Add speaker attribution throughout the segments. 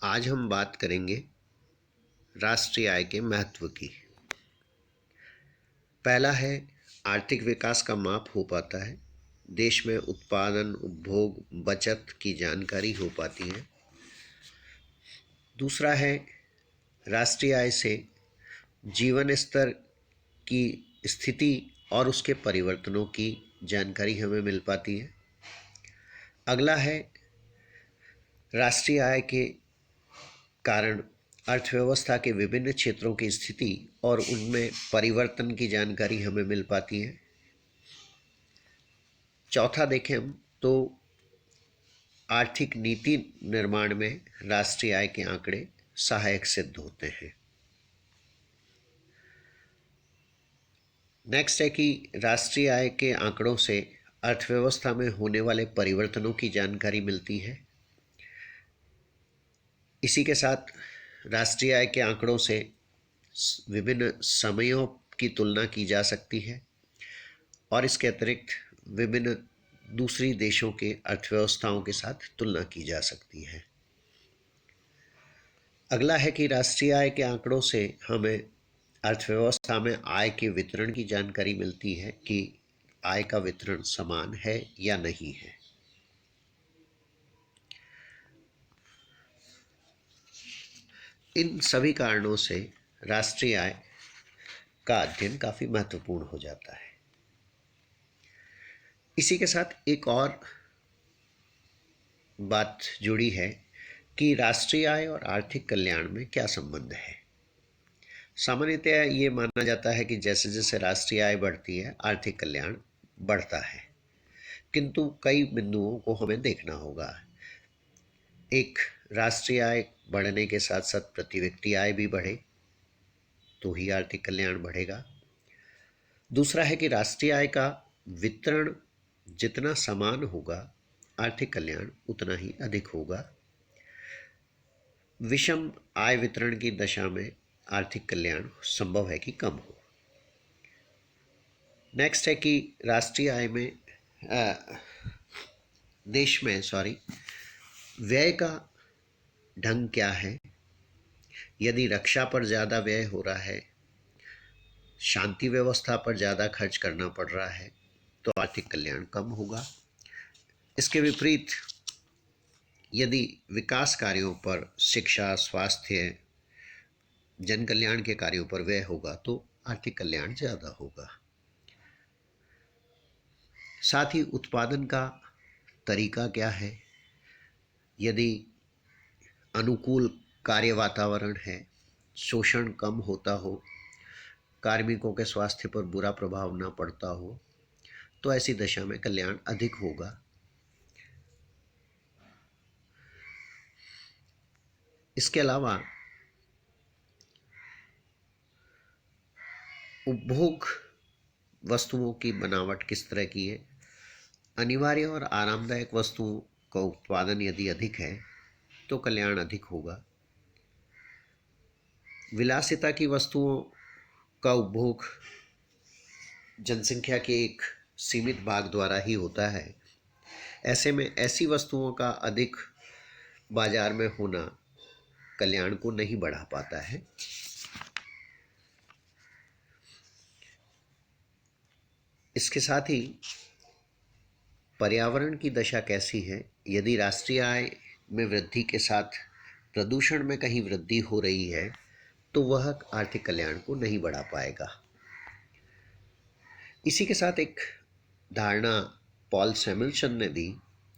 Speaker 1: आज हम बात करेंगे राष्ट्रीय आय के महत्व की। पहला है, आर्थिक विकास का माप हो पाता है। देश में उत्पादन, उपभोग, बचत की जानकारी हो पाती है। दूसरा है, राष्ट्रीय आय से जीवन स्तर की स्थिति और उसके परिवर्तनों की जानकारी हमें मिल पाती है। अगला है, राष्ट्रीय आय के कारण अर्थव्यवस्था के विभिन्न क्षेत्रों की स्थिति और उनमें परिवर्तन की जानकारी हमें मिल पाती है। चौथा देखें हम तो आर्थिक नीति निर्माण में राष्ट्रीय आय के आंकड़े सहायक सिद्ध होते हैं। नेक्स्ट है कि राष्ट्रीय आय के आंकड़ों से अर्थव्यवस्था में होने वाले परिवर्तनों की जानकारी मिलती है। इसी के साथ राष्ट्रीय आय के आंकड़ों से विभिन्न समयों की तुलना की जा सकती है और इसके अतिरिक्त विभिन्न दूसरी देशों के अर्थव्यवस्थाओं के साथ तुलना की जा सकती है। अगला है कि राष्ट्रीय आय के आंकड़ों से हमें अर्थव्यवस्था में आय के वितरण की जानकारी मिलती है कि आय का वितरण समान है या नहीं है। इन सभी कारणों से राष्ट्रीय आय का अध्ययन काफी महत्वपूर्ण हो जाता है। इसी के साथ एक और बात जुड़ी है कि राष्ट्रीय आय और आर्थिक कल्याण में क्या संबंध है। सामान्यतः ये माना जाता है कि जैसे जैसे राष्ट्रीय आय बढ़ती है, आर्थिक कल्याण बढ़ता है, किंतु कई बिंदुओं को हमें देखना होगा। एक, राष्ट्रीय आय बढ़ने के साथ साथ प्रति व्यक्ति आय भी बढ़े तो ही आर्थिक कल्याण बढ़ेगा। दूसरा है कि राष्ट्रीय आय का वितरण जितना समान होगा, आर्थिक कल्याण उतना ही अधिक होगा। विषम आय वितरण की दशा में आर्थिक कल्याण संभव है कि कम हो। नेक्स्ट है कि राष्ट्रीय आय में देश में व्यय का ढंग क्या है। यदि रक्षा पर ज़्यादा व्यय हो रहा है, शांति व्यवस्था पर ज़्यादा खर्च करना पड़ रहा है, तो आर्थिक कल्याण कम होगा। इसके विपरीत यदि विकास कार्यों पर, शिक्षा, स्वास्थ्य, जन कल्याण के कार्यों पर व्यय होगा तो आर्थिक कल्याण ज़्यादा होगा। साथ ही उत्पादन का तरीका क्या है। यदि अनुकूल कार्य वातावरण है, शोषण कम होता हो, कार्मिकों के स्वास्थ्य पर बुरा प्रभाव न पड़ता हो, तो ऐसी दशा में कल्याण अधिक होगा। इसके अलावा उपभोग वस्तुओं की बनावट किस तरह की है। अनिवार्य और आरामदायक वस्तुओं का उत्पादन यदि अधिक है तो कल्याण अधिक होगा। विलासिता की वस्तुओं का उपभोग जनसंख्या के एक सीमित भाग द्वारा ही होता है। ऐसे में ऐसी वस्तुओं का अधिक बाजार में होना कल्याण को नहीं बढ़ा पाता है। इसके साथ ही पर्यावरण की दशा कैसी है। यदि राष्ट्रीय आय में वृद्धि के साथ प्रदूषण में कहीं वृद्धि हो रही है तो वह आर्थिक कल्याण को नहीं बढ़ा पाएगा। इसी के साथ एक धारणा पॉल सैमुअल्सन ने दी,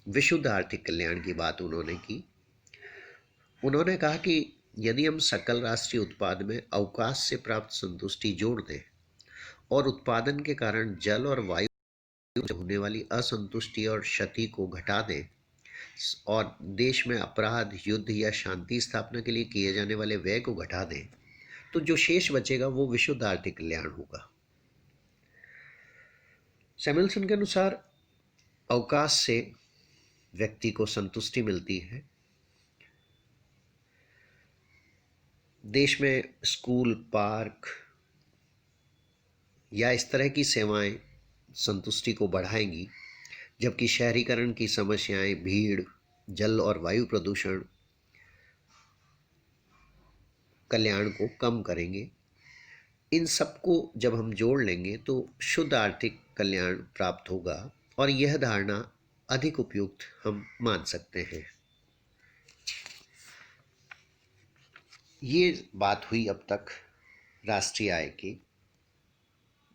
Speaker 1: विशुद्ध आर्थिक कल्याण की बात उन्होंने की। उन्होंने कहा कि यदि हम सकल राष्ट्रीय उत्पाद में अवकाश से प्राप्त संतुष्टि जोड़ दें और उत्पादन के कारण जल और वायु से होने वाली असंतुष्टि और क्षति को घटा दें और देश में अपराध, युद्ध या शांति स्थापना के लिए किए जाने वाले व्यय को घटा दें, तो जो शेष बचेगा वो विशुद्ध आर्थिक कल्याण होगा। सैमुअल्सन के अनुसार अवकाश से व्यक्ति को संतुष्टि मिलती है। देश में स्कूल, पार्क या इस तरह की सेवाएं संतुष्टि को बढ़ाएंगी, जबकि शहरीकरण की समस्याएं, भीड़, जल और वायु प्रदूषण कल्याण को कम करेंगे। इन सबको जब हम जोड़ लेंगे तो शुद्ध आर्थिक कल्याण प्राप्त होगा और यह धारणा अधिक उपयुक्त हम मान सकते हैं। ये बात हुई अब तक राष्ट्रीय आय के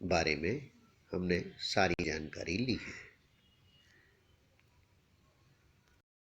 Speaker 1: बारे में, हमने सारी जानकारी ली है।